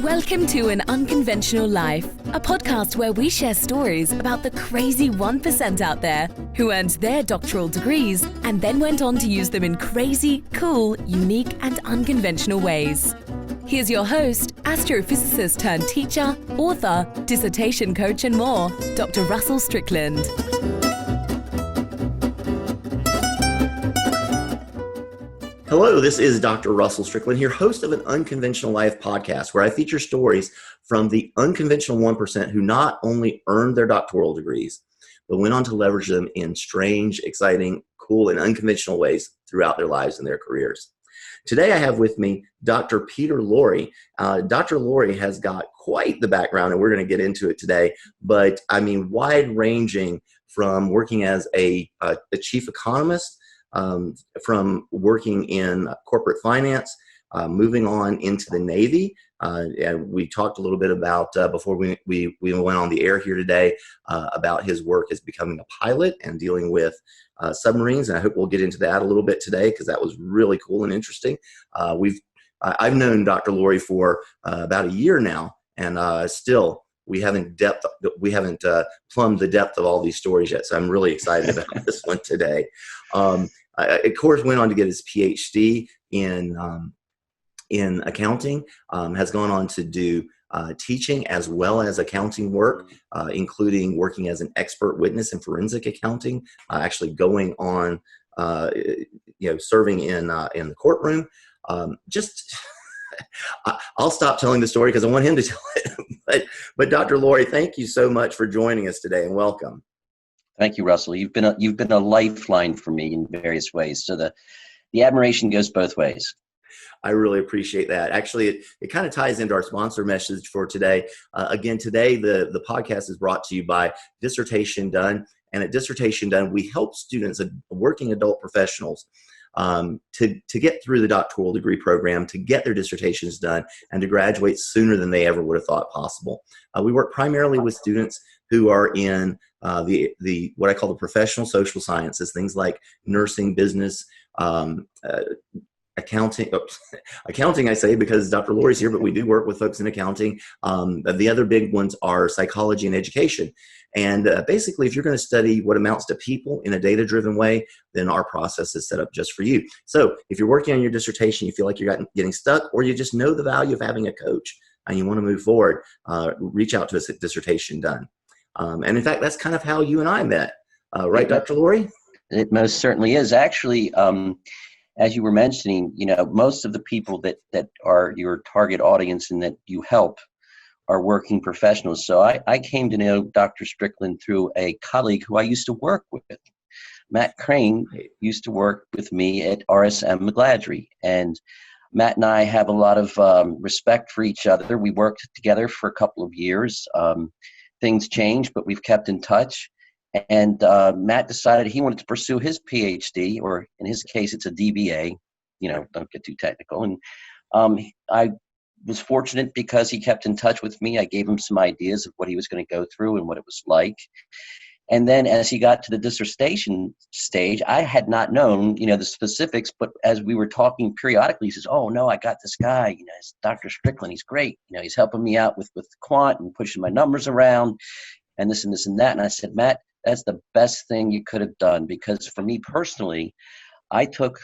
Welcome to An Unconventional Life, a podcast where we share stories about the crazy 1% out there who earned their doctoral degrees and then went on to use them in crazy, cool, unique, and unconventional ways. Here's your host, astrophysicist turned teacher, author, dissertation coach, and more, Dr. Russell Strickland. Hello, this is Dr. Russell Strickland here, host of An Unconventional Life podcast, where I feature stories from the unconventional 1% who not only earned their doctoral degrees, but went on to leverage them in strange, exciting, cool, and unconventional ways throughout their lives and their careers. Today I have with me Dr. Peter Lohrey. Dr. Lohrey has got quite the background, and we're going to get into it today, but I mean wide-ranging from working as a chief economist, from working in corporate finance, moving on into the Navy. And we talked a little bit about, before we went on the air here today, about his work as becoming a pilot and dealing with submarines. And I hope we'll get into that a little bit today, because that was really cool and interesting. I've known Dr. Lohrey for about a year now, and still we haven't plumbed the depth of all these stories yet. So I'm really excited about this one today. Of course, went on to get his PhD in accounting, has gone on to do teaching as well as accounting work, including working as an expert witness in forensic accounting, actually going on, serving in the courtroom. I'll stop telling the story because I want him to tell it. But Dr. Lohrey, thank you so much for joining us today, and welcome. Thank you, Russell. You've been a lifeline for me in various ways. So the admiration goes both ways. I really appreciate that. Actually, it kind of ties into our sponsor message for today. Again, today the podcast is brought to you by Dissertation Done. And at Dissertation Done, we help students, working adult professionals, to get through the doctoral degree program, to get their dissertations done, and to graduate sooner than they ever would have thought possible. We work primarily with students who are in the what I call the professional social sciences, things like nursing, business, accounting. Accounting, I say because Dr. Lohrey's here, but we do work with folks in accounting. The other big ones are psychology and education. And basically, if you're going to study what amounts to people in a data-driven way, then our process is set up just for you. So if you're working on your dissertation, you feel like you're getting stuck, or you just know the value of having a coach and you want to move forward, reach out to us at Dissertation Done. And in fact, that's kind of how you and I met, right, Dr. Lohrey? It most certainly is. Actually, as you were mentioning, most of the people that are your target audience and that you help are working professionals. So I came to know Dr. Strickland through a colleague who I used to work with. Matt Crane used to work with me at RSM McGladrey. And Matt and I have a lot of respect for each other. We worked together for a couple of years. Things changed, but we've kept in touch. And Matt decided he wanted to pursue his PhD, or in his case, it's a DBA. Don't get too technical. And I was fortunate because he kept in touch with me. I gave him some ideas of what he was going to go through and what it was like. And then as he got to the dissertation stage, I had not known, the specifics, but as we were talking periodically, he says, "Oh no, I got this guy, it's Dr. Strickland. He's great. He's helping me out with quant and pushing my numbers around and this and this and that." And I said, "Matt, that's the best thing you could have done," because for me personally, I took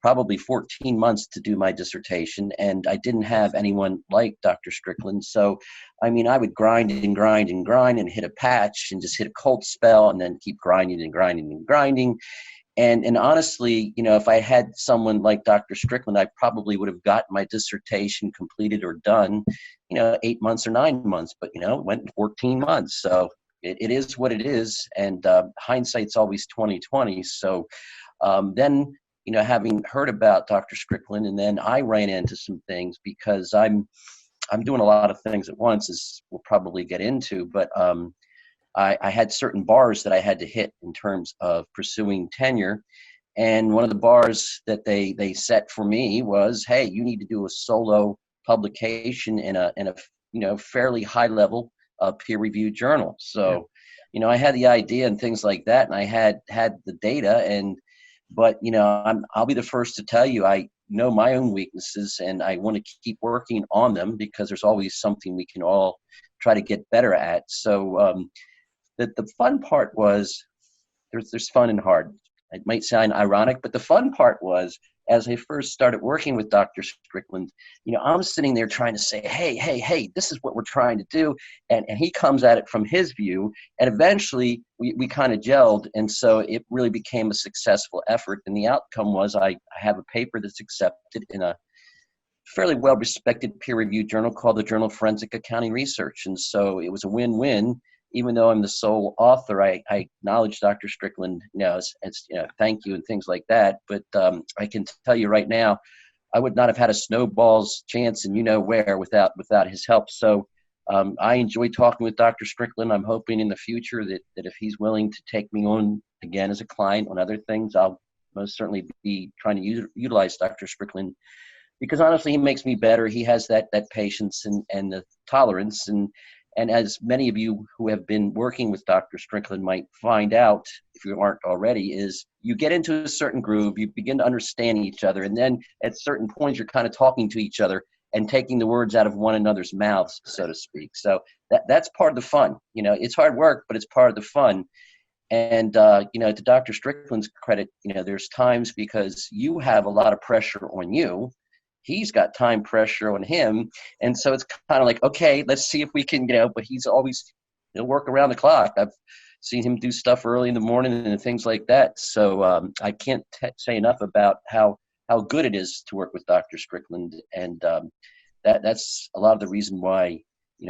probably 14 months to do my dissertation, and I didn't have anyone like Dr. Strickland. So, I would grind and grind and grind and hit a patch and just hit a cold spell and then keep grinding and grinding and grinding. And honestly, if I had someone like Dr. Strickland, I probably would have gotten my dissertation completed or done, 8 months or 9 months, but, it went 14 months. So it is what it is. And hindsight's always 20/20. So then, having heard about Dr. Strickland, and then I ran into some things because I'm doing a lot of things at once, as we'll probably get into, but I had certain bars that I had to hit in terms of pursuing tenure. And one of the bars that they set for me was, hey, you need to do a solo publication in a fairly high level peer-reviewed journal. So, I had the idea and things like that, and I had the data, but I'll be the first to tell you, I know my own weaknesses, and I want to keep working on them because there's always something we can all try to get better at. So the fun part was there's fun and hard. It might sound ironic, but the fun part was, as I first started working with Dr. Strickland, I'm sitting there trying to say, hey, this is what we're trying to do. And he comes at it from his view. And eventually we kind of gelled. And so it really became a successful effort. And the outcome was I have a paper that's accepted in a fairly well-respected peer-reviewed journal called the Journal of Forensic Accounting Research. And so it was a win-win. Even though I'm the sole author, I acknowledge Dr. Strickland, as thank you and things like that. But I can tell you right now, I would not have had a snowball's chance and where without his help. So I enjoy talking with Dr. Strickland. I'm hoping in the future that if he's willing to take me on again as a client on other things, I'll most certainly be trying to utilize Dr. Strickland, because honestly, he makes me better. He has that patience and the tolerance. And as many of you who have been working with Dr. Strickland might find out, if you aren't already, is you get into a certain groove, you begin to understand each other, and then at certain points you're kind of talking to each other and taking the words out of one another's mouths, so to speak. So that's part of the fun. It's hard work, but it's part of the fun. And, to Dr. Strickland's credit, there's times because you have a lot of pressure on you. He's got time pressure on him. And so it's kind of like, okay, let's see if we can, but he'll work around the clock. I've seen him do stuff early in the morning and things like that. So I can't say enough about how good it is to work with Dr. Strickland. And that's a lot of the reason why,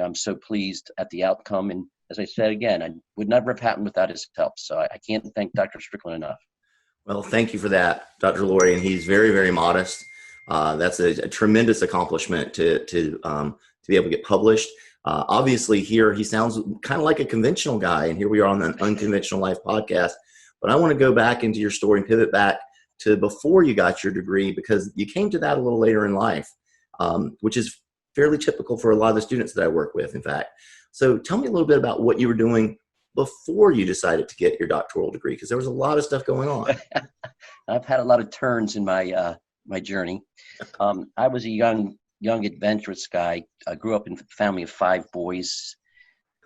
I'm so pleased at the outcome. And as I said, again, I would never have happened without his help. So I can't thank Dr. Strickland enough. Well, thank you for that, Dr. Lohrey. And he's very, very modest. That's a tremendous accomplishment to be able to get published. Obviously here he sounds kind of like a conventional guy, and here we are on an Unconventional Life podcast. But I want to go back into your story and pivot back to before you got your degree, because you came to that a little later in life, which is fairly typical for a lot of the students that I work with, in fact. So tell me a little bit about what you were doing before you decided to get your doctoral degree, because there was a lot of stuff going on. I've had a lot of turns in my journey. I was a young adventurous guy. I grew up in a family of 5 boys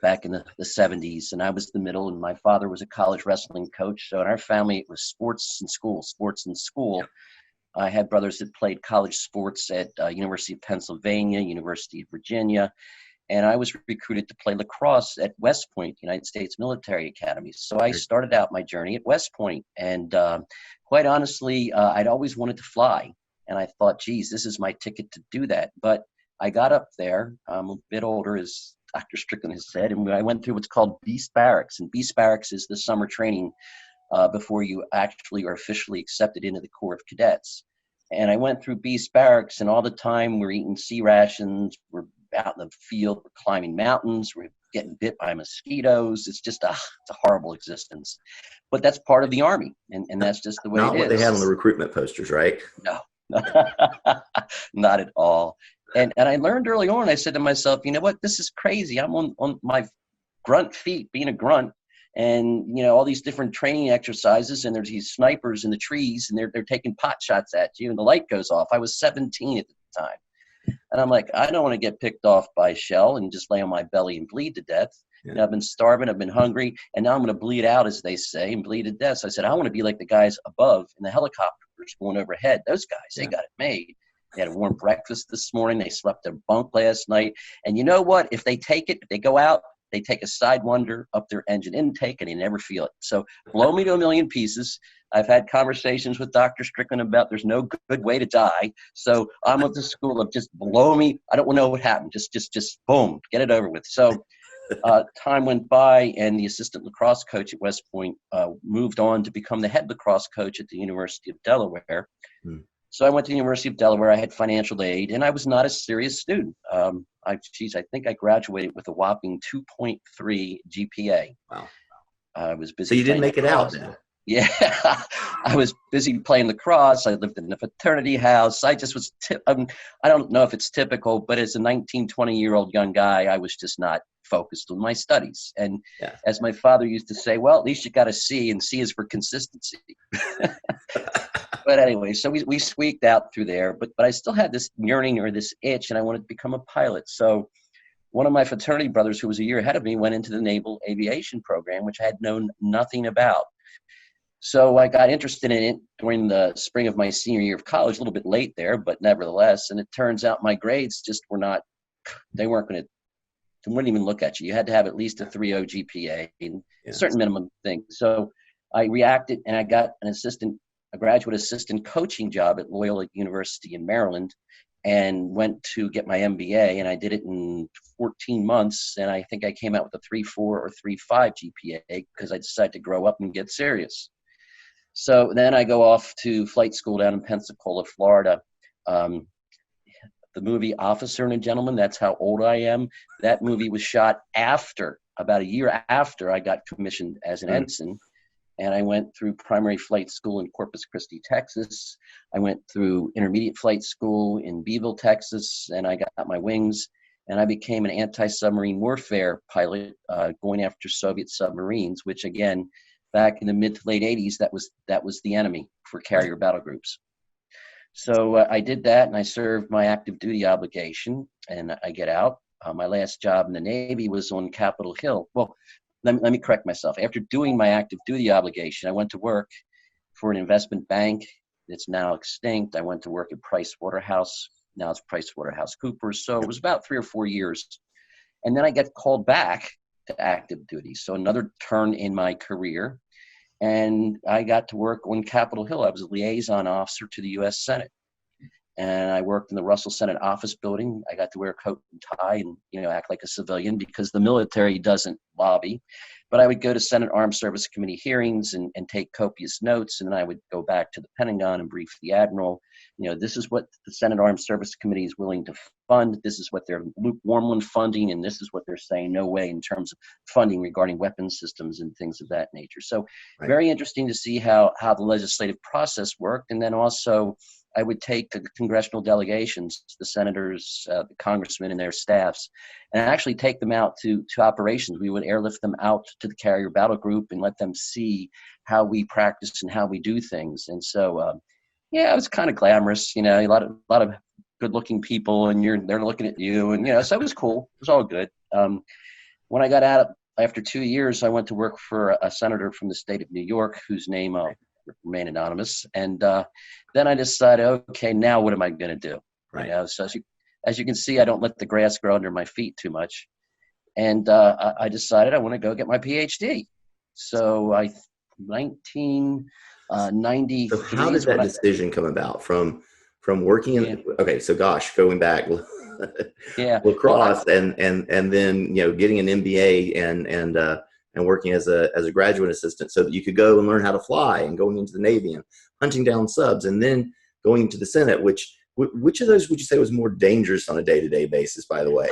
back in the 70s, and I was the middle, and my father was a college wrestling coach. So in our family, it was sports in school. I had brothers that played college sports at University of Pennsylvania, University of Virginia, and I was recruited to play lacrosse at West Point, United States Military Academy. So I started out my journey at West Point, and quite honestly, I'd always wanted to fly. And I thought, geez, this is my ticket to do that. But I got up there, I'm a bit older, as Dr. Strickland has said, and I went through what's called Beast Barracks. And Beast Barracks is the summer training before you actually are officially accepted into the Corps of Cadets. And I went through Beast Barracks, and all the time we're eating sea rations, we're out in the field, we're climbing mountains, we're getting bit by mosquitoes. It's just it's a horrible existence. But that's part of the Army, and that's just the way it is. Not what they had on the recruitment posters, right? No. Not at all. And I learned early on, I said to myself, you know what, this is crazy. I'm on my grunt feet, being a grunt, and all these different training exercises, and there's these snipers in the trees, and they're taking pot shots at you, and the light goes off. I was 17 at the time. And I'm like, I don't want to get picked off by a shell and just lay on my belly and bleed to death. Yeah. I've been starving, I've been hungry, and now I'm going to bleed out, as they say, and bleed to death. So I said, I want to be like the guys above in the helicopters going overhead. Those guys, they got it made. They had a warm breakfast this morning. They slept their bunk last night. And you know what? If they go out, they take a Sidewinder up their engine intake, and they never feel it. So blow me to a million pieces. I've had conversations with Dr. Strickland about there's no good way to die. So I'm of the school of just blow me. I don't want to know what happened. Just boom, get it over with. So time went by, and the assistant lacrosse coach at West Point moved on to become the head lacrosse coach at the University of Delaware. So I went to the University of Delaware. I had financial aid, and I was not a serious student. I think I graduated with a whopping 2.3 GPA. Wow. I was busy. So you didn't make it out then? Yeah, I was busy playing lacrosse. I lived in a fraternity house. I just was, I don't know if it's typical, but as a 19, 20-year-old young guy, I was just not focused on my studies. And as my father used to say, well, at least you got a C, and C is for consistency. But anyway, so we squeaked out through there, but I still had this yearning or this itch, and I wanted to become a pilot. So one of my fraternity brothers, who was a year ahead of me, went into the Naval Aviation program, which I had known nothing about. So I got interested in it during the spring of my senior year of college, a little bit late there, but nevertheless. And it turns out my grades just were not, they wouldn't even look at you. You had to have at least a 3.0 GPA and certain minimum thing. So I reacted, and I got a graduate assistant coaching job at Loyola University in Maryland, and went to get my MBA, and I did it in 14 months, and I think I came out with a 3.4 or 3.5 GPA because I decided to grow up and get serious. So then I go off to flight school down in Pensacola, Florida. The movie Officer and a Gentleman, that's how old I am. That movie was shot about a year after I got commissioned as an ensign. And I went through primary flight school in Corpus Christi, Texas. I went through intermediate flight school in Beeville, Texas, and I got my wings. And I became an anti-submarine warfare pilot, going after Soviet submarines, which again, back in the mid to late 80s, that was the enemy for carrier battle groups. So I did that, and I served my active duty obligation, and I get out. My last job in the Navy was on Capitol Hill. Well, let me correct myself. After doing my active duty obligation, I went to work for an investment bank that's now extinct. I went to work at Price Waterhouse. Now it's Price Waterhouse Coopers. So it was about 3 or 4 years. And then I get called back to active duty. So another turn in my career. And I got to work on Capitol Hill. I was a liaison officer to the U.S. Senate. And I worked in the Russell Senate office building. I got to wear a coat and tie and, act like a civilian because the military doesn't lobby. But I would go to Senate Armed Service Committee hearings and take copious notes. And then I would go back to the Pentagon and brief the Admiral. This is what the Senate Armed Service Committee is willing to fund. This is what they're lukewarm funding. And this is what they're saying no way in terms of funding regarding weapons systems and things of that nature. So very interesting to see how the legislative process worked. And then also, I would take the congressional delegations, the senators, the congressmen and their staffs, and actually take them out to operations. We would airlift them out to the carrier battle group and let them see how we practice and how we do things. And so, it was kind of glamorous, a lot of good-looking people, and they're looking at you, and so it was cool. It was all good. When I got out after 2 years, I went to work for a senator from the state of New York, whose name remain anonymous. And then I decided, okay, now what am I going to do? Right. So as you can see, I don't let the grass grow under my feet too much. And I decided I want to go get my PhD. So 1990. So how did that decision come about from working in, okay, so going back, lacrosse and then, getting an MBA and working as a graduate assistant so that you could go and learn how to fly and going into the Navy and hunting down subs and then going into the Senate, which of those would you say was more dangerous on a day-to-day basis, by the way?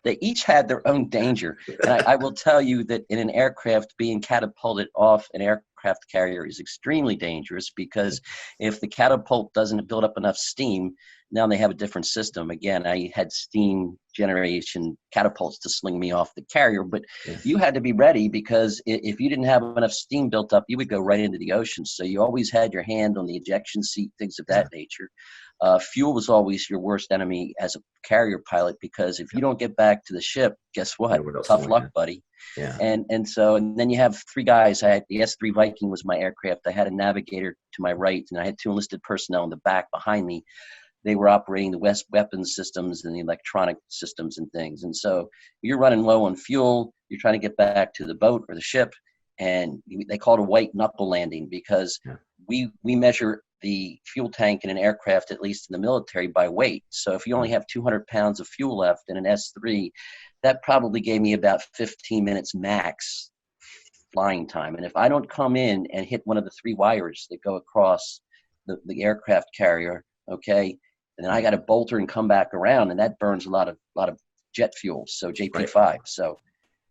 They each had their own danger. And I will tell you that in an aircraft, being catapulted off an aircraft carrier is extremely dangerous because if the catapult doesn't build up enough steam, now they have a different system. Again, I had steam generation catapults to sling me off the carrier, but you had to be ready because if you didn't have enough steam built up, you would go right into the ocean. So you always had your hand on the ejection seat, things of that nature. Fuel was always your worst enemy as a carrier pilot because if you don't get back to the ship, guess what? Tough luck, buddy. Yeah. And then you have 3 guys. I had the S-3 Viking was my aircraft. I had a navigator to my right, and I had 2 enlisted personnel in the back behind me. They were operating the weapons systems and the electronic systems and things. And so you're running low on fuel. You're trying to get back to the boat or the ship, and they call it a white knuckle landing because we measure the fuel tank in an aircraft, at least in the military, by weight. So if you only have 200 pounds of fuel left in an S-3, that probably gave me about 15 minutes max flying time. And if I don't come in and hit one of the 3 wires that go across the aircraft carrier, okay, and then I got to bolter and come back around, and that burns a lot of jet fuel. So JP5. Right. So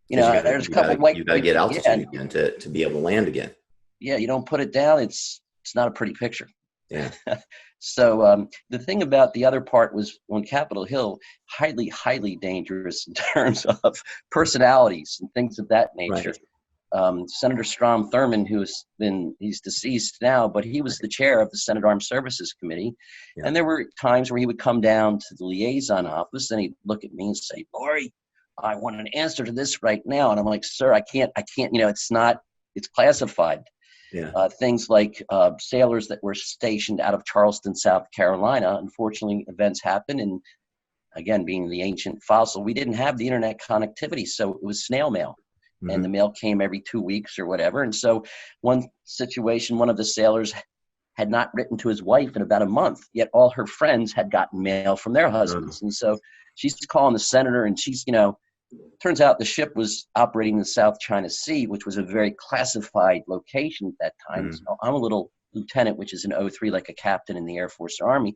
there's a couple white. You got to get altitude again to be able to land again. Yeah, you don't put it down. It's not a pretty picture. Yeah. So the thing about the other part was on Capitol Hill, highly, highly dangerous in terms of personalities and things of that nature. Senator Strom Thurmond, he's deceased now, but he was the chair of the Senate Armed Services Committee. Yeah. And there were times where he would come down to the liaison office and he'd look at me and say, Lohrey, I want an answer to this right now. And I'm like, sir, I can't, it's classified. Yeah. Things like sailors that were stationed out of Charleston, South Carolina. Unfortunately, events happen. And again, being the ancient fossil, we didn't have the internet connectivity. So it was snail mail. Mm-hmm. And the mail came every 2 weeks or whatever. And so one situation, one of the sailors had not written to his wife in about a month, yet all her friends had gotten mail from their husbands. Mm-hmm. And so she's calling the senator, and she's, turns out the ship was operating in the South China Sea, which was a very classified location at that time. Mm-hmm. So I'm a little lieutenant, which is an 03, like a captain in the Air Force or Army.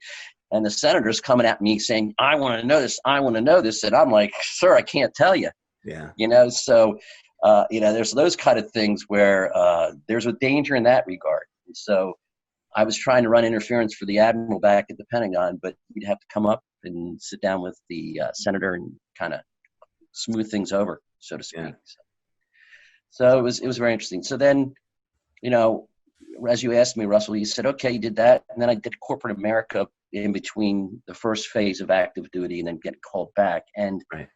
And the senator's coming at me saying, I want to know this. I want to know this. And I'm like, sir, I can't tell you. Yeah. So, there's those kind of things where there's a danger in that regard. And so I was trying to run interference for the admiral back at the Pentagon, but you'd have to come up and sit down with the senator and kind of smooth things over, so to speak. Yeah. So it was very interesting. So then, as you asked me, Russell, you said, okay, you did that. And then I did corporate America in between the first phase of active duty and then getting called back. And, right.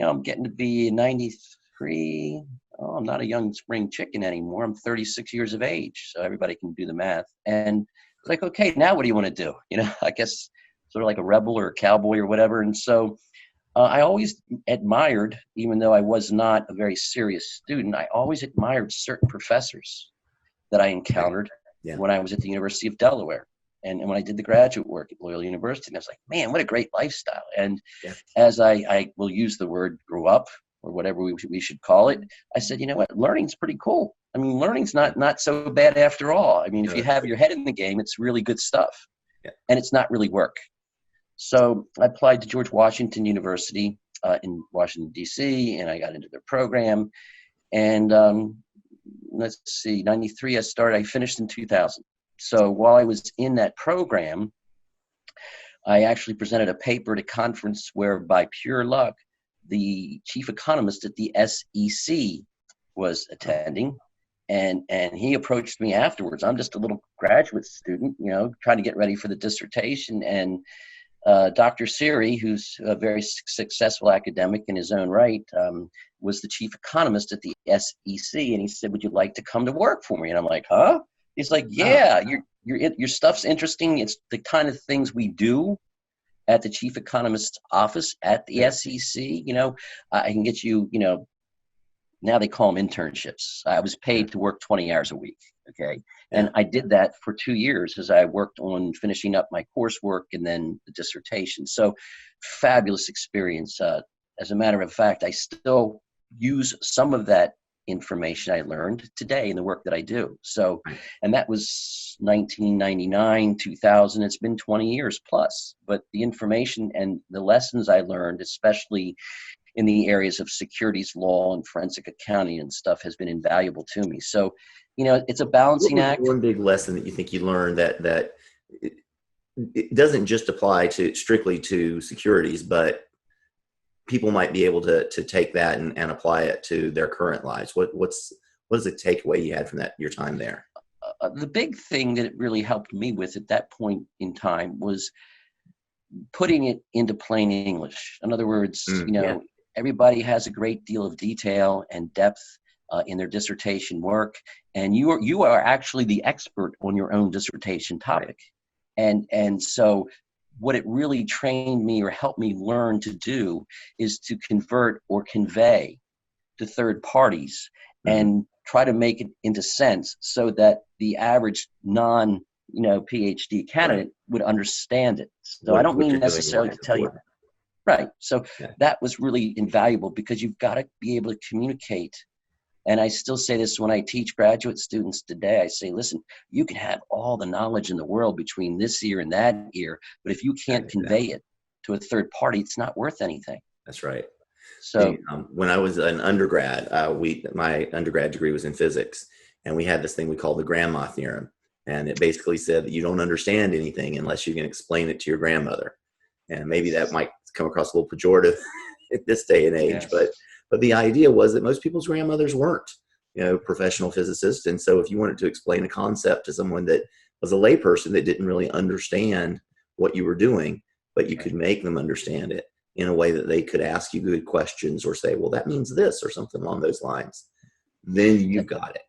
I'm getting to be 93. Oh, I'm not a young spring chicken anymore. I'm 36 years of age. So everybody can do the math. And it's like, okay, now what do you want to do? I guess sort of like a rebel or a cowboy or whatever. And so I always admired, even though I was not a very serious student, I always admired certain professors that I encountered when I was at the University of Delaware. And when I did the graduate work at Loyola University, and I was like, man, what a great lifestyle. And as I will use the word grew up, or whatever we should call it, I said, you know what, learning's pretty cool. I mean, learning's not so bad after all. I mean, if you have your head in the game, it's really good stuff. Yeah. And it's not really work. So I applied to George Washington University in Washington, D.C., and I got into their program. And let's see, 93 I finished in 2000. So while I was in that program, I actually presented a paper at a conference where, by pure luck, the chief economist at the SEC was attending. And he approached me afterwards. I'm just a little graduate student, trying to get ready for the dissertation. And Dr. Siri, who's a very successful academic in his own right, was the chief economist at the SEC. And he said, would you like to come to work for me? And I'm like, huh? He's like, yeah, your stuff's interesting. It's the kind of things we do at the chief economist's office at the SEC. I can get you, now they call them internships. I was paid to work 20 hours a week. Okay. And I did that for 2 years as I worked on finishing up my coursework and then the dissertation. So fabulous experience. As a matter of fact, I still use some of that information I learned today in the work that I do. So, and that was 1999, 2000. It's been 20 years plus, but the information and the lessons I learned, especially in the areas of securities law and forensic accounting and stuff, has been invaluable to me. So, it's a balancing act. One big lesson that you think you learned that it doesn't just apply strictly to securities, but people might be able to take that and apply it to their current lives. What is the takeaway you had from your time there? The big thing that it really helped me with at that point in time was putting it into plain English. In other words, everybody has a great deal of detail and depth in their dissertation work, and you are actually the expert on your own dissertation topic. And so what it really trained me or helped me learn to do is to convert or convey to third parties and try to make it into sense so that the average PhD candidate would understand it. So I don't mean necessarily to tell you. Right. So that was really invaluable because you've got to be able to communicate. And I still say this when I teach graduate students today. I say, listen, you can have all the knowledge in the world between this ear and that ear, but if you can't convey it to a third party, it's not worth anything. That's right. So when I was an undergrad, my undergrad degree was in physics, and we had this thing we call the grandma theorem. And it basically said that you don't understand anything unless you can explain it to your grandmother. And maybe that might come across a little pejorative at this day and age, but the idea was that most people's grandmothers weren't. professional physicist. And so if you wanted to explain a concept to someone that was a layperson that didn't really understand what you were doing, but you could make them understand it in a way that they could ask you good questions or say, well, that means this or something along those lines, then you've got it.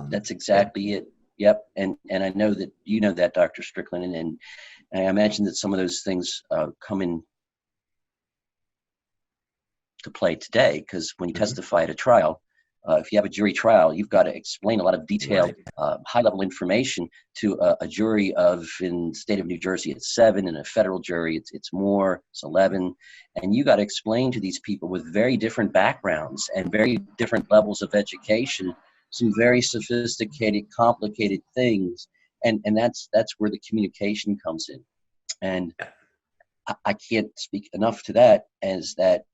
That's exactly it. Yep. And I know that that, Dr. Strickland, and I imagine that some of those things come in to play today, because when you testify at a trial, if you have a jury trial, you've got to explain a lot of detailed, high-level information to a jury of, in the state of New Jersey, it's 7, and a federal jury, it's more, it's 11. And you got to explain to these people with very different backgrounds and very different levels of education some very sophisticated, complicated things. And that's where the communication comes in. And I can't speak enough to that, as that,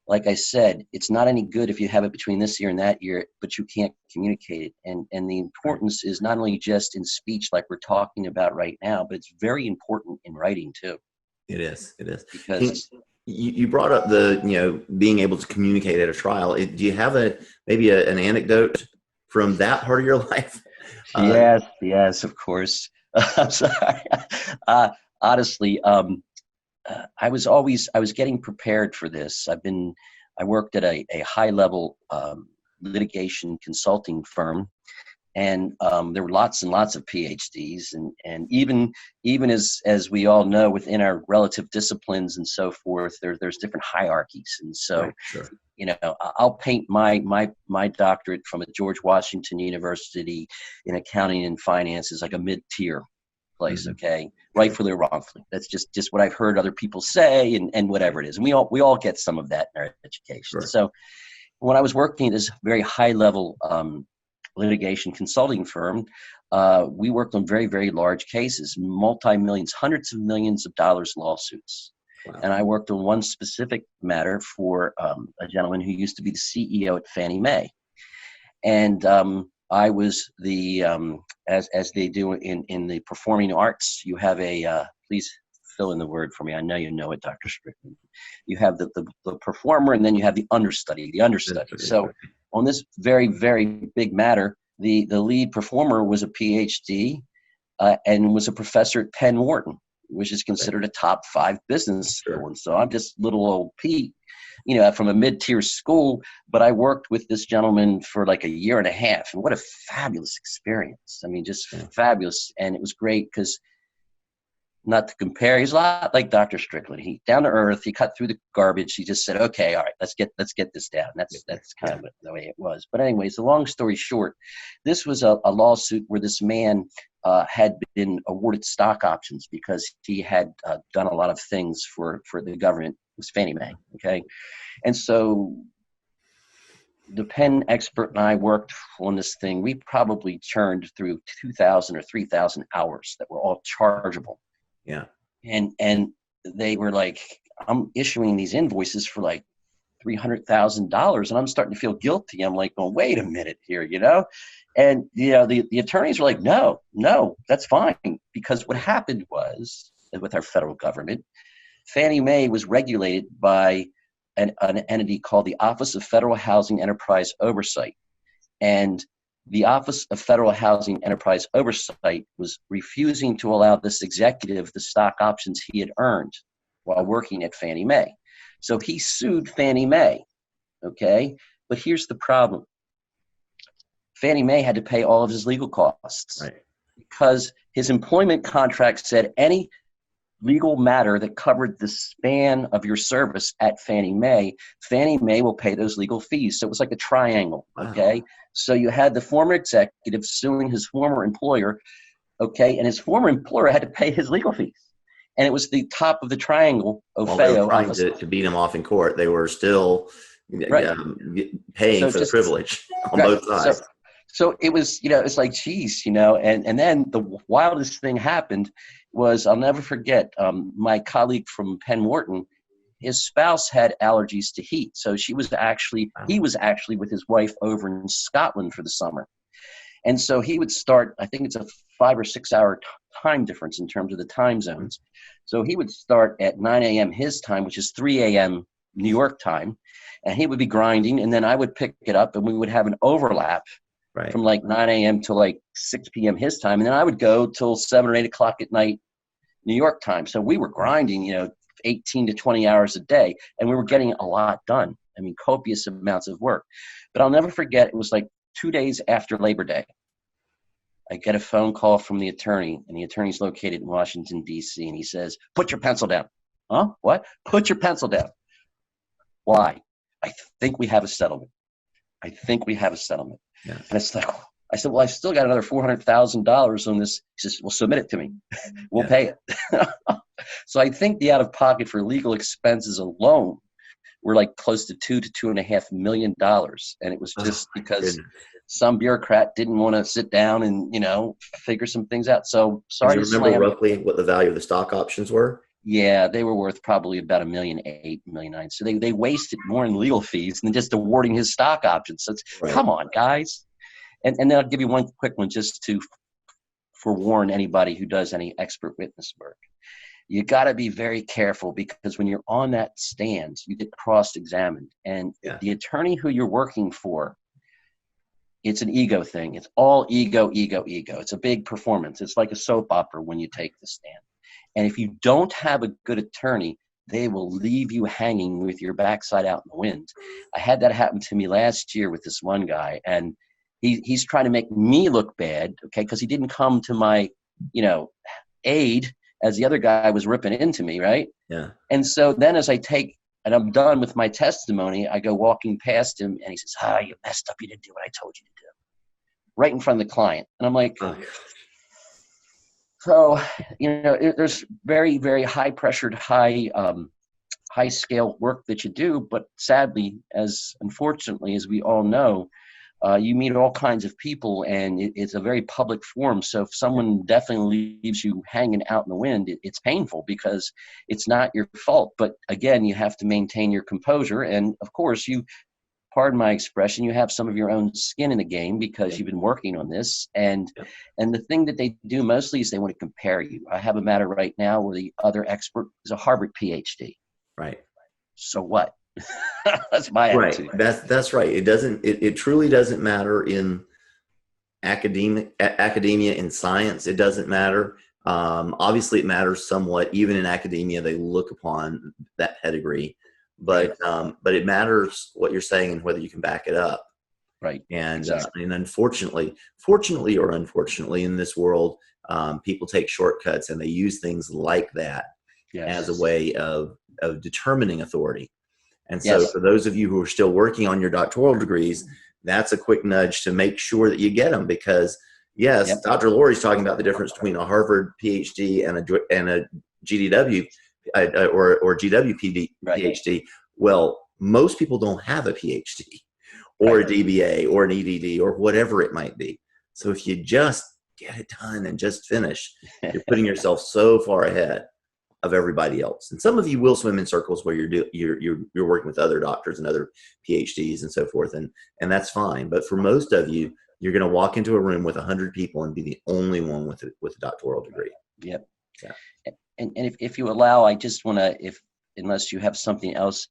like I said, it's not any good if you have it between this year and that year, but you can't communicate it. And the importance is not only just in speech like we're talking about right now, but it's very important in writing too. It is. Because you brought up the, being able to communicate at a trial. Do you have maybe an anecdote from that part of your life? Yes, of course. I'm sorry. Honestly, I was getting prepared for this. I worked at a high level litigation consulting firm, and there were lots and lots of PhDs, and even as we all know, within our relative disciplines and so forth, there's different hierarchies. And so, right, sure. I'll paint my doctorate from a George Washington University in accounting and finance as like a mid-tier place, okay, rightfully or wrongfully. That's just what I've heard other people say, and whatever it is. And we all get some of that in our education. Sure. So when I was working at this very high level litigation consulting firm, we worked on very, very large cases, multi-millions, hundreds of millions of dollars lawsuits. Wow. And I worked on one specific matter for a gentleman who used to be the CEO at Fannie Mae. And I was the, as they do in the performing arts, you have please fill in the word for me. I know you know it, Dr. Strickland. You have the performer, and then you have the understudy. So on this very, very big matter, the lead performer was a PhD and was a professor at Penn Wharton, which is considered a top 5 business school. And so I'm just little old Pete, from a mid-tier school, but I worked with this gentleman for like a year and a half, and what a fabulous experience. I mean, just fabulous. And it was great because, not to compare, he's a lot like Dr. Strickland. He down to earth, he cut through the garbage. He just said, okay, all right, let's get this down. That's kind of the way it was. But anyways, the long story short, this was a lawsuit where this man had been awarded stock options because he had done a lot of things for the government. It was Fannie Mae, okay? And so the Penn expert and I worked on this thing. We probably churned through 2,000 or 3,000 hours that were all chargeable. Yeah. And they were like, I'm issuing these invoices for like $300,000, and I'm starting to feel guilty. I'm like, oh, wait a minute here, And, the attorneys were like, no, that's fine. Because what happened was, with our federal government, Fannie Mae was regulated by an entity called the Office of Federal Housing Enterprise Oversight. And the Office of Federal Housing Enterprise Oversight was refusing to allow this executive the stock options he had earned while working at Fannie Mae. So he sued Fannie Mae, okay? But here's the problem. Fannie Mae had to pay all of his legal costs, right? Because his employment contract said any legal matter that covered the span of your service at Fannie Mae will pay those legal fees. So it was like a triangle, okay? Wow. So you had the former executive suing his former employer, okay? And his former employer had to pay his legal fees. And it was the top of the triangle. While they were trying to beat him off in court, they were still paying for the privilege on both sides. So it was, it's like, geez, and then the wildest thing happened was, I'll never forget, my colleague from Penn Wharton, his spouse had allergies to heat. So he was actually with his wife over in Scotland for the summer. And so he would start, I think it's a 5 or 6 hour time difference in terms of the time zones. So he would start at 9 a.m. his time, which is 3 a.m. New York time, and he would be grinding, and then I would pick it up, and we would have an overlap from like 9 a.m. to like 6 p.m. his time, and then I would go till 7 or 8 o'clock at night New York time. So we were grinding, 18 to 20 hours a day, and we were getting a lot done. I mean, copious amounts of work. But I'll never forget, it was like 2 days after Labor Day. I get a phone call from the attorney, and the attorney's located in Washington, D.C., and he says, "Put your pencil down." Huh? What? Put your pencil down. Why? I think we have a settlement. I think we have a settlement. Yeah. And it's like, I said, well, I've still got another $400,000 on this. He says, well, submit it to me. We'll pay it. So I think the out-of-pocket for legal expenses alone were like close to $2 to $2.5 million. And it was just because some bureaucrat didn't want to sit down and, figure some things out. So sorry to slam. Do you remember roughly what the value of the stock options were? Yeah, they were worth probably about $1.8 million, $1.9 million. So they wasted more in legal fees than just awarding his stock options. So come on, guys. And then I'll give you one quick one just to forewarn anybody who does any expert witness work. You got to be very careful, because when you're on that stand, you get cross-examined. And the attorney who you're working for, it's an ego thing. It's all ego, ego, ego. It's a big performance. It's like a soap opera when you take the stand. And if you don't have a good attorney, they will leave you hanging with your backside out in the wind. I had that happen to me last year with this one guy, and he's trying to make me look bad, okay, because he didn't come to my, aid as the other guy was ripping into me, right? Yeah. And so then as I'm done with my testimony, I go walking past him, and he says, you messed up. You didn't do what I told you to do. Right in front of the client. And I'm like, so, there's very, very high pressured, high scale work that you do. But sadly, unfortunately, as we all know, you meet all kinds of people, and it's a very public forum. So if someone definitely leaves you hanging out in the wind, it's painful, because it's not your fault. But again, you have to maintain your composure. And of course, pardon my expression, you have some of your own skin in the game, because you've been working on this. And the thing that they do mostly is they want to compare you. I have a matter right now where the other expert is a Harvard PhD. Right. So what? That's my attitude. Right. That's right. It truly doesn't matter in academia and science. It doesn't matter. Obviously it matters somewhat. Even in academia, they look upon that pedigree, but it matters what you're saying and whether you can back it up. Right. And, and fortunately or unfortunately in this world, people take shortcuts, and they use things like that as a way of determining authority. And so for those of you who are still working on your doctoral degrees, that's a quick nudge to make sure that you get them, because Dr. Lohrey's talking about the difference between a Harvard PhD and a GDW or GW PhD. Well, most people don't have a PhD or a DBA or an EDD or whatever it might be. So if you just get it done and just finish, you're putting yourself so far ahead of everybody else. And some of you will swim in circles where you're working with other doctors and other PhDs and so forth, and that's fine. But for most of you, you're going to walk into a room with 100 people and be the only one with a doctoral degree. Yep. Yeah. And if you allow, I just want to, unless you have something else,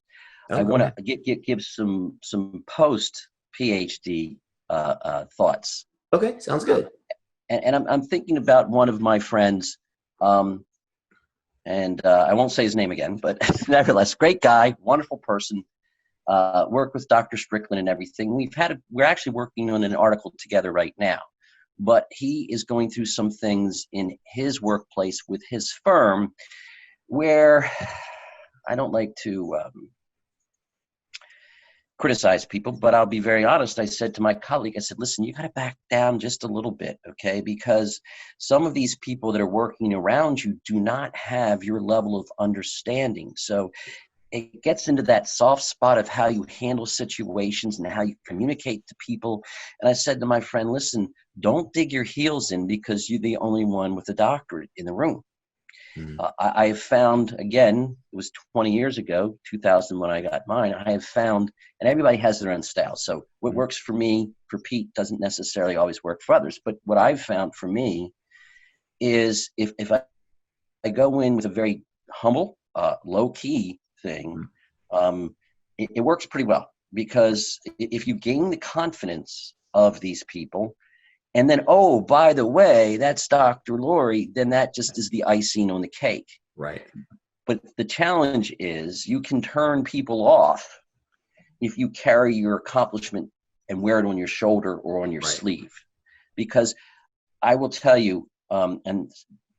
I want to give some post PhD thoughts. Okay, sounds good. And I'm thinking about one of my friends. And I won't say his name again, but nevertheless, great guy, wonderful person, worked with Dr. Strickland and everything. We're actually working on an article together right now, but he is going through some things in his workplace with his firm where I don't like to criticize people, but I'll be very honest. I said to my colleague, I said, listen, you got to back down just a little bit, okay? Because some of these people that are working around you do not have your level of understanding. So it gets into that soft spot of how you handle situations and how you communicate to people. And I said to my friend, listen, don't dig your heels in because you're the only one with a doctorate in the room. I have found, again, it was 20 years ago, 2000 when I got mine, I have found, and everybody has their own style. So what works for me, for Pete, doesn't necessarily always work for others. But what I've found for me is if I go in with a very humble, low-key thing, it works pretty well, because if you gain the confidence of these people, and then, oh, by the way, that's Dr. Lohrey, then that just is the icing on the cake. Right. But the challenge is you can turn people off if you carry your accomplishment and wear it on your shoulder or on your sleeve. Because I will tell you, and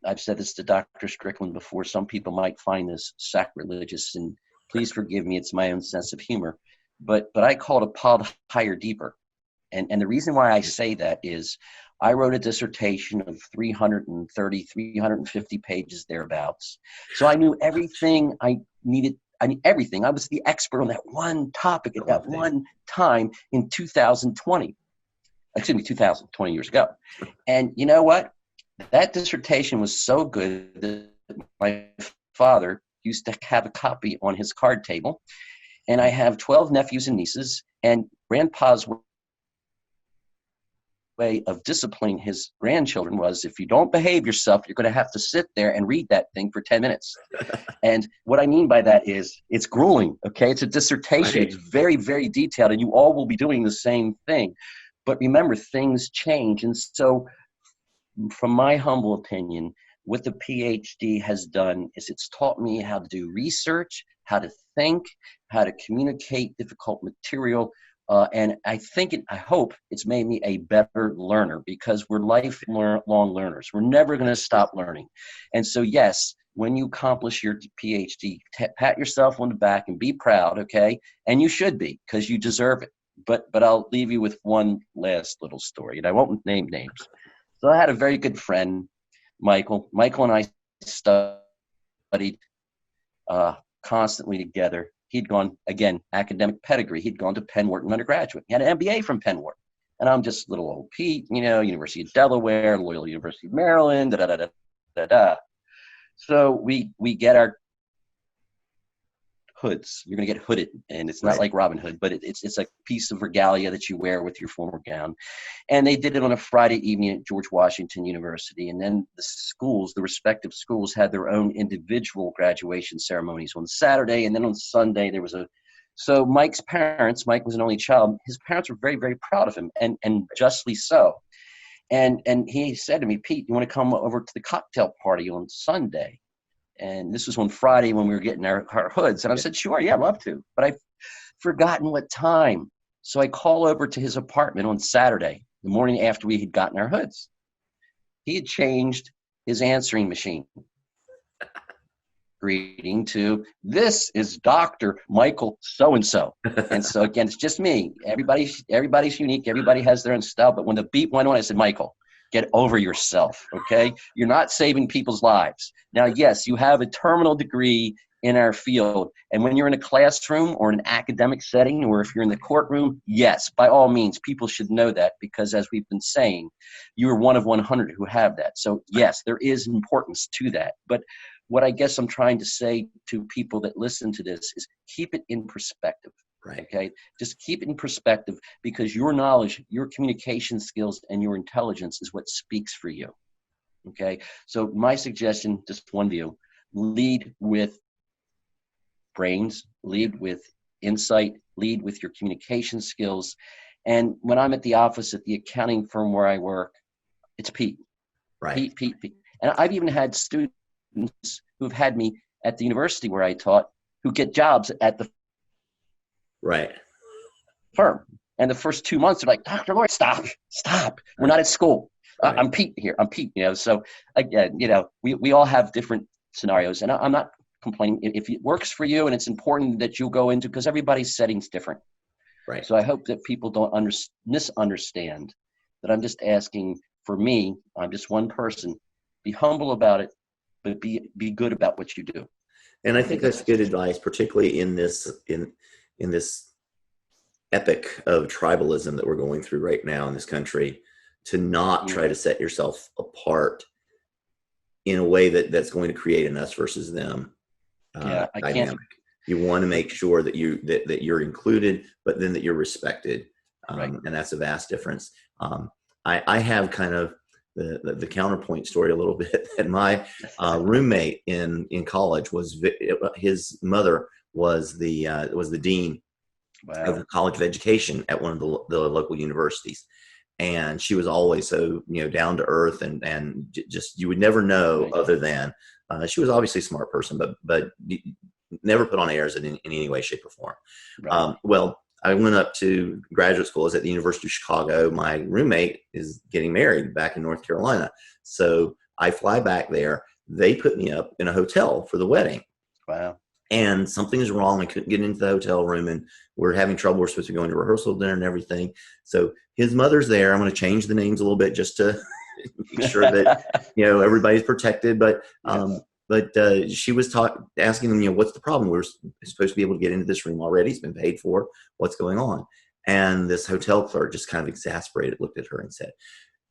I've said this to Dr. Strickland before, some people might find this sacrilegious, and please forgive me, it's my own sense of humor, but I call it a pod higher, deeper. And the reason why I say that is I wrote a dissertation of 350 pages thereabouts. So I knew everything I needed. I mean, everything. I was the expert on that one topic at that one time in 2020. Excuse me, 2020 years ago. And you know what? That dissertation was so good that my father used to have a copy on his card table. And I have 12 nephews and nieces, and grandpa's way of disciplining his grandchildren was, if you don't behave yourself, you're going to have to sit there and read that thing for 10 minutes. And what I mean by that is it's grueling. Okay. It's a dissertation. It's very, very detailed, and you all will be doing the same thing. But remember, things change. And so from my humble opinion, what the PhD has done is it's taught me how to do research, how to think, how to communicate difficult material. And I hope it's made me a better learner, because we're lifelong learners. We're never going to stop learning. And so, yes, when you accomplish your PhD, pat yourself on the back and be proud, okay? And you should be, because you deserve it. But I'll leave you with one last little story, and I won't name names. So I had a very good friend, Michael. Michael and I studied constantly together. He'd gone, again, academic pedigree. He'd gone to Penn Wharton undergraduate. He had an MBA from Penn Wharton. And I'm just little old Pete, University of Delaware, Loyola University of Maryland, da-da-da-da-da-da. So we get our hoods. You're going to get hooded, and it's not like Robin Hood, but it's a piece of regalia that you wear with your formal gown. And they did it on a Friday evening at George Washington University. And then the respective schools had their own individual graduation ceremonies on Saturday. And then on Sunday, so Mike's parents, Mike was an only child. His parents were very, very proud of him, and justly so. And he said to me, Pete, you want to come over to the cocktail party on Sunday? And this was on Friday when we were getting our hoods. And I said, sure, yeah, I'd love to. But I've forgotten what time. So I call over to his apartment on Saturday, the morning after we had gotten our hoods. He had changed his answering machine. Greeting to, this is Dr. Michael so-and-so. And so, again, it's just me. Everybody's unique. Everybody has their own style. But when the beep went on, I said, Michael, get over yourself, okay? You're not saving people's lives. Now, yes, you have a terminal degree in our field. And when you're in a classroom or an academic setting, or if you're in the courtroom, yes, by all means, people should know that, because as we've been saying, you're one of 100 who have that. So yes, there is importance to that. But what I guess I'm trying to say to people that listen to this is keep it in perspective. Right. Okay. Just keep it in perspective, because your knowledge, your communication skills, and your intelligence is what speaks for you. Okay. So my suggestion, just one view, lead with brains, lead with insight, lead with your communication skills. And when I'm at the office at the accounting firm where I work, it's Pete. Right. Pete. And I've even had students who've had me at the university where I taught who get jobs at the firm. And the first 2 months, they're like, Dr. Lohrey, stop. We're not at school. I'm Pete here. I'm Pete, So again, we all have different scenarios, and I'm not complaining. If it works for you and it's important that you go into, because everybody's setting's different. Right. So I hope that people don't misunderstand that I'm just asking, for me, I'm just one person. Be humble about it, but be good about what you do. And I think that's good advice, particularly in this epic of tribalism that we're going through right now in this country, to not try to set yourself apart in a way that's going to create an us versus them dynamic. You want to make sure that you're included, but then that you're respected. And that's a vast difference. I have kind of the counterpoint story a little bit, that my roommate in college his mother was the dean Wow. of the College of Education at one of the local universities. And she was always so, down to earth and just, you would never know other than she was obviously a smart person, but never put on airs in any way, shape, or form. Right. Well, I went up to graduate school. I was at the University of Chicago. My roommate is getting married back in North Carolina. So I fly back there. They put me up in a hotel for the wedding. Wow. And something is wrong. I couldn't get into the hotel room, and we're having trouble. We're supposed to be going to rehearsal dinner and everything. So his mother's there. I'm going to change the names a little bit just to make sure that, everybody's protected. But she was asking them, what's the problem? We're supposed to be able to get into this room already. It's been paid for. What's going on? And this hotel clerk, just kind of exasperated, looked at her and said,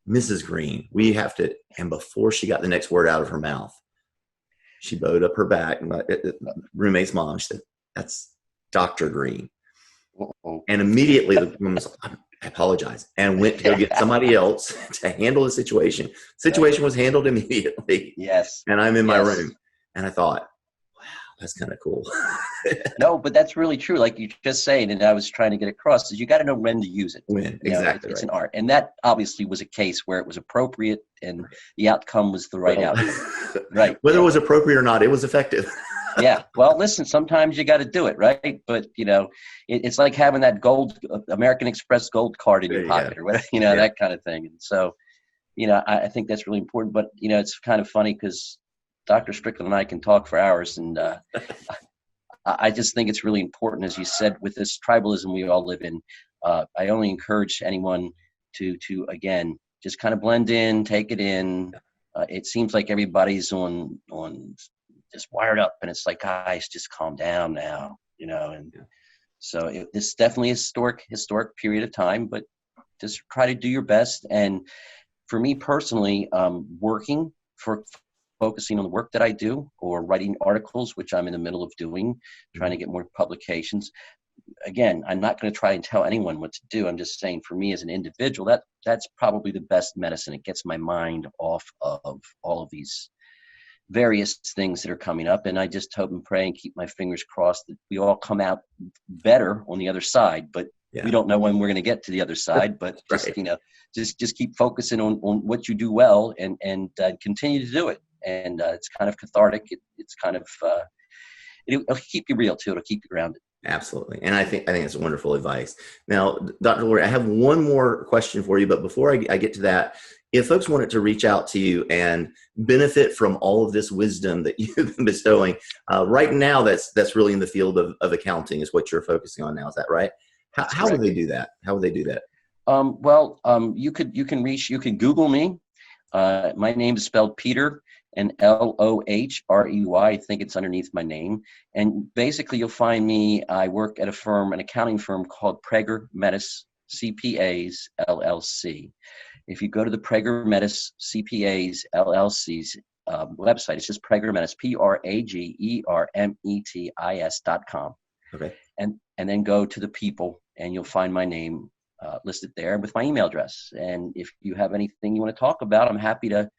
Mrs. Green, we have to. And before she got the next word out of her mouth, she bowed up her back. My roommate's mom, she said, that's Dr. Green. Uh-oh. And immediately the woman was like, I apologize, and went to go get somebody else to handle the situation. Situation was handled immediately. Yes. And I'm in my room. And I thought, wow, that's kind of cool. No, but that's really true. Like you just saying, and I was trying to get across, is you got to know when to use it. When, exactly. It's an art. And that obviously was a case where it was appropriate and the outcome was the right outcome. Right. Whether it was appropriate or not, it was effective. Yeah. Well, listen, sometimes you got to do it, right? But, it's like having that American Express gold card in your pocket or whatever, that kind of thing. And so, I think that's really important. But, it's kind of funny because Dr. Strickland and I can talk for hours. And I just think it's really important, as you said, with this tribalism we all live in. I only encourage anyone to again, just kind of blend in, take it in. It seems like everybody's on just wired up, and it's like, guys, just calm down now, and so this is definitely a historic period of time, but just try to do your best. And for me personally, focusing on the work that I do or writing articles, which I'm in the middle of doing, trying to get more publications. Again, I'm not going to try and tell anyone what to do. I'm just saying, for me as an individual, that's probably the best medicine. It gets my mind off of all of these various things that are coming up. And I just hope and pray and keep my fingers crossed that we all come out better on the other side. But we don't know when we're going to get to the other side. But just, just keep focusing on what you do well and continue to do it. And it's kind of cathartic. It's kind of, it'll keep you real too. It'll keep you grounded. Absolutely. And I think it's wonderful advice. Now, Dr. Lohrey, I have one more question for you, but before I get to that, if folks wanted to reach out to you and benefit from all of this wisdom that you've been bestowing, right now that's really in the field of accounting is what you're focusing on now. Is that right? How would they do that? How would they do that? You can Google me. My name is spelled Peter and Lohrey. I think it's underneath my name. And basically you'll find me, I work at an accounting firm called Prager Metis CPAs, LLC. If you go to the Prager Metis CPAs, LLC's website, it's just Prager Metis, PragerMetis.com. Okay. And then go to the people and you'll find my name listed there with my email address. And if you have anything you want to talk about, I'm happy to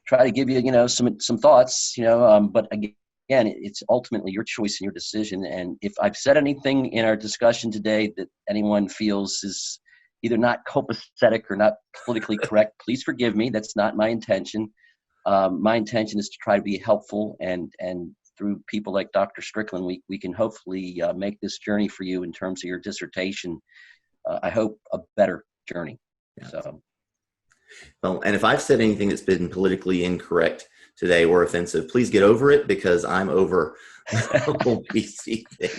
try to give you, some thoughts, but again, it's ultimately your choice and your decision. And if I've said anything in our discussion today that anyone feels is either not copacetic or not politically correct, please forgive me. That's not my intention. My intention is to try to be helpful, and through people like Dr. Strickland, we can hopefully make this journey for you in terms of your dissertation. I hope a better journey. Yeah. So. Well, and if I've said anything that's been politically incorrect today or offensive, please get over it, because I'm over the whole PC thing.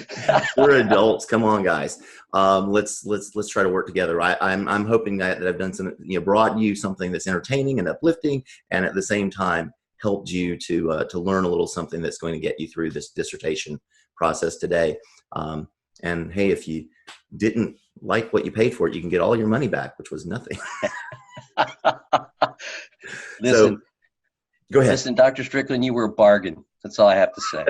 We're adults. Come on, guys. Let's try to work together. I'm hoping that I've done some, brought you something that's entertaining and uplifting, and at the same time helped you to learn a little something that's going to get you through this dissertation process today. And hey, if you didn't like what you paid for it, you can get all your money back, which was nothing. Listen, go ahead. Listen, Dr. Strickland, you were a bargain. That's all I have to say.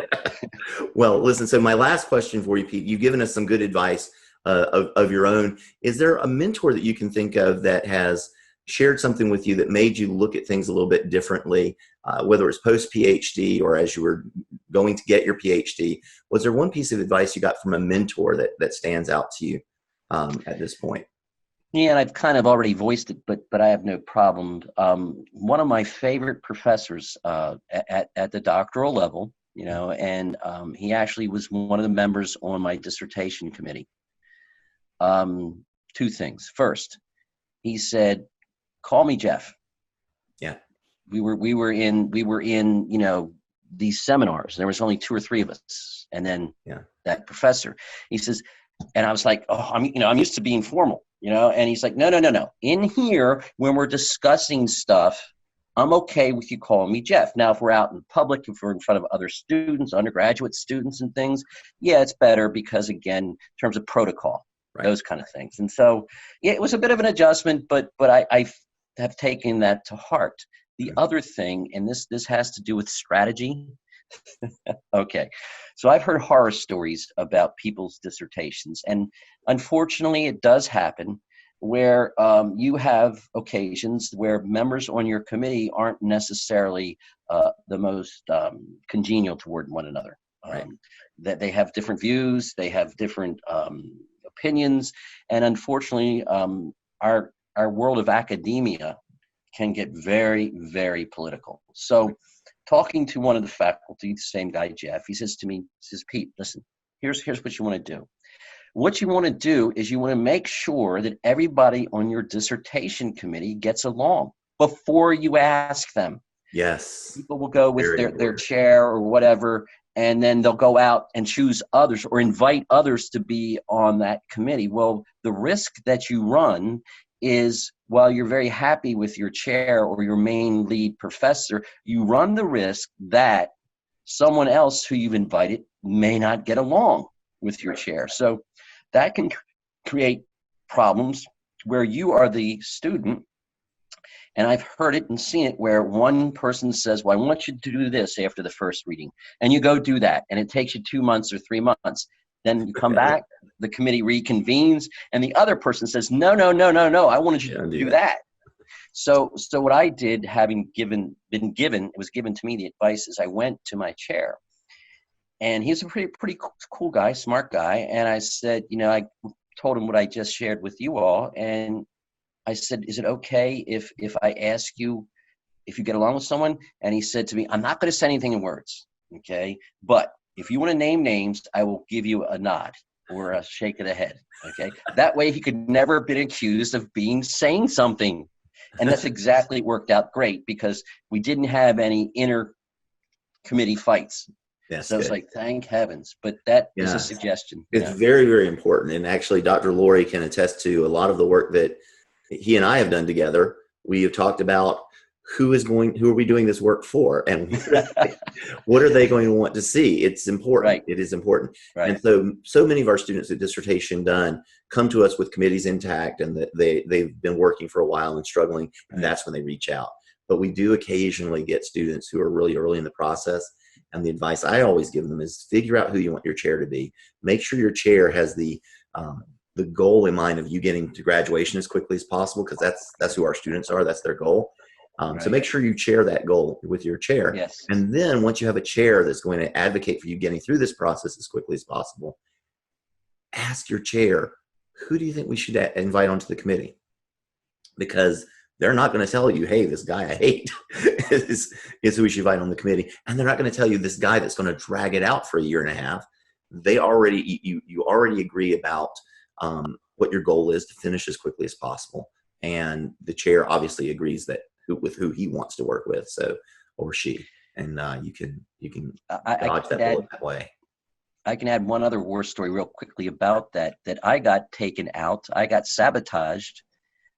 Well, listen, so my last question for you, Pete, you've given us some good advice of your own. Is there a mentor that you can think of that has shared something with you that made you look at things a little bit differently, whether it's post-PhD or as you were going to get your PhD, was there one piece of advice you got from a mentor that stands out to you at this point? Yeah, and I've kind of already voiced it, but I have no problem. One of my favorite professors at the doctoral level, and he actually was one of the members on my dissertation committee. Two things. First, he said, "Call me Jeff." Yeah. We were in these seminars. There was only 2 or 3 of us, and then that professor. He says, and I was like, "Oh, I'm used to being formal, And he's like, "No. In here, when we're discussing stuff, I'm okay with you calling me Jeff. Now, if we're out in public, if we're in front of other students, undergraduate students, and things, it's better because again, in terms of protocol, those kind of things." And so, it was a bit of an adjustment, but I have taken that to heart. The other thing, and this has to do with strategy. Okay. So I've heard horror stories about people's dissertations, and unfortunately it does happen where you have occasions where members on your committee aren't necessarily the most congenial toward one another. That they have different views, they have different opinions, and unfortunately our world of academia can get very, very political. So talking to one of the faculty, the same guy, Jeff, he says to me, "Pete, listen, here's what you want to do. What you want to do is you want to make sure that everybody on your dissertation committee gets along before you ask them." Yes. People will go with their chair or whatever, and then they'll go out and choose others or invite others to be on that committee. Well, the risk that you run is, while you're very happy with your chair or your main lead professor, you run the risk that someone else who you've invited may not get along with your chair. So that can create problems where you are the student. And I've heard it and seen it where one person says, "Well, I want you to do this after the first reading." And you go do that. And it takes you 2 months or 3 months. Then you come back, the committee reconvenes, and the other person says, no, I wanted you to do that. So what I did, having been given, it was given to me, the advice, is I went to my chair. And he's a pretty cool guy, smart guy. And I said, I told him what I just shared with you all. And I said, "Is it okay if I ask you if you get along with someone?" And he said to me, "I'm not going to say anything in words, okay? But if you want to name names, I will give you a nod or a shake of the head, okay?" That way he could never have been accused of saying something. And that's exactly worked out great because we didn't have any inner committee fights. So it's like, thank heavens. But that is a suggestion. It's very, very important. And actually, Dr. Lohrey can attest to a lot of the work that he and I have done together. We have talked about who are we doing this work for, and what are they going to want to see? It's important. Right. It is important. Right. And so many of our students at Dissertation Done come to us with committees intact, and that they've been working for a while and struggling, and that's when they reach out. But we do occasionally get students who are really early in the process, and the advice I always give them is figure out who you want your chair to be. Make sure your chair has the goal in mind of you getting to graduation as quickly as possible, because that's who our students are. That's their goal. So make sure you share that goal with your chair. Yes. And then once you have a chair that's going to advocate for you getting through this process as quickly as possible, ask your chair, who do you think we should invite onto the committee? Because they're not going to tell you, "Hey, this guy I hate is who we should invite on the committee." And they're not going to tell you this guy that's going to drag it out for a year and a half. You already agree about what your goal is to finish as quickly as possible. And the chair obviously agrees with who he wants to work with, or she, and you can dodge that bullet that way. I can add one other war story real quickly about that I got taken out. I got sabotaged,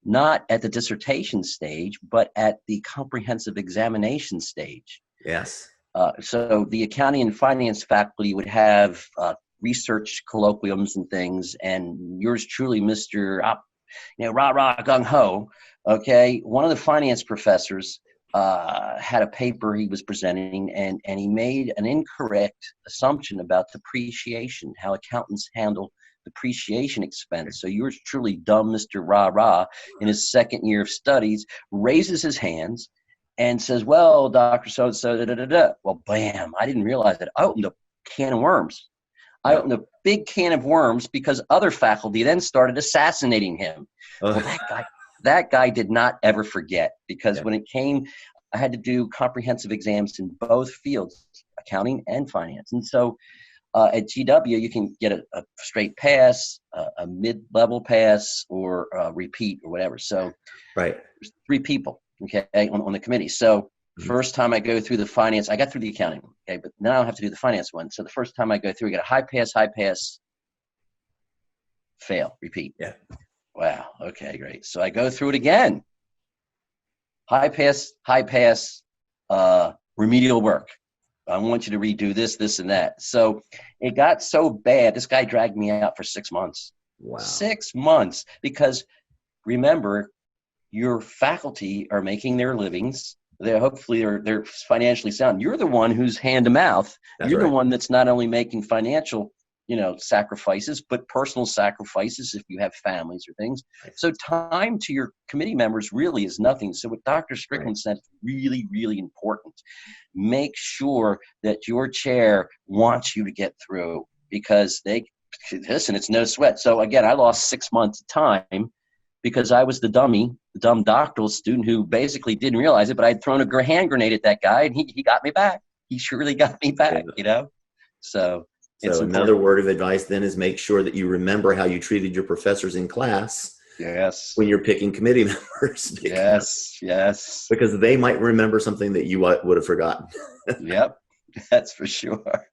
not at the dissertation stage, but at the comprehensive examination stage. Yes. So the accounting and finance faculty would have research colloquiums and things, and yours truly, Mr. rah gung ho. Okay, one of the finance professors had a paper he was presenting, and he made an incorrect assumption about depreciation, how accountants handle depreciation expense. So yours truly, dumb Mr. Rah in his second year of studies, raises his hands and says, well, Dr. So-and-so, da-da-da-da. Well, bam, I didn't realize that. I opened a can of worms. I opened a big can of worms because other faculty then started assassinating him. Well, that guy did not ever forget, because when it came, I had to do comprehensive exams in both fields, accounting and finance. And so at GW, you can get a straight pass, a mid-level pass, or a repeat or whatever. So there's 3 people, okay, on the committee. So first time I go through the finance, I got through the accounting, okay, but now I have to do the finance one. So the first time I go through, I get a high pass, fail, repeat. Yeah. Wow. Okay, great. So I go through it again. High pass, remedial work. I want you to redo this, and that. So it got so bad, this guy dragged me out for 6 months. Wow. 6 months, because remember, your faculty are making their livings. They're financially sound. You're the one who's hand to mouth. You're the one that's not only making financial, sacrifices, but personal sacrifices if you have families or things. So time to your committee members really is nothing. So what Dr. Strickland said is really, really important. Make sure that your chair wants you to get through, because it's no sweat. So again, I lost 6 months of time because I was the dumb doctoral student who basically didn't realize it, but I'd thrown a hand grenade at that guy, and he got me back. He surely got me back, So another word of advice then is make sure that you remember how you treated your professors in class. Yes. When you're picking committee members. Yes. Because they might remember something that you would have forgotten. Yep. That's for sure.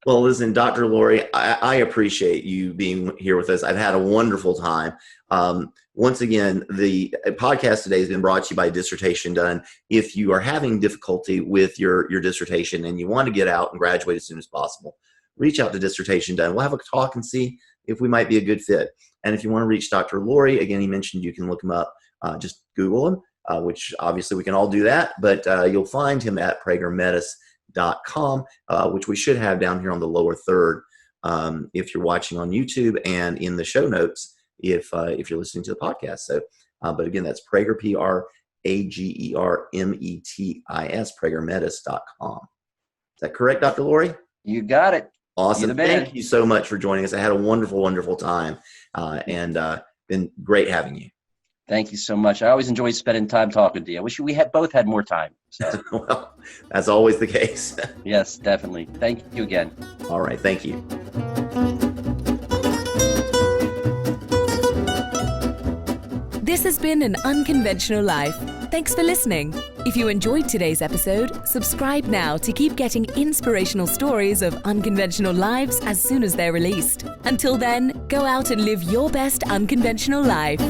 Well, listen, Dr. Lohrey, I appreciate you being here with us. I've had a wonderful time. Once again, the podcast today has been brought to you by Dissertation Done. If you are having difficulty with your dissertation and you want to get out and graduate as soon as possible, reach out to Dissertation Done. We'll have a talk and see if we might be a good fit. And if you want to reach Dr. Lohrey, again, he mentioned you can look him up. Just Google him, which obviously we can all do that. But you'll find him at pragermetis.com, which we should have down here on the lower third if you're watching on YouTube, and in the show notes if you're listening to the podcast. So, but again, that's Prager, PRAGERMETIS, pragermetis.com. Is that correct, Dr. Lohrey? You got it. Awesome. Thank you so much for joining us. I had a wonderful, wonderful time, and been great having you. Thank you so much. I always enjoy spending time talking to you. I wish we had both had more time. So. Well, that's always the case. Yes, definitely. Thank you again. All right. Thank you. This has been An Unconventional Life. Thanks for listening. If you enjoyed today's episode, subscribe now to keep getting inspirational stories of unconventional lives as soon as they're released. Until then, go out and live your best unconventional life.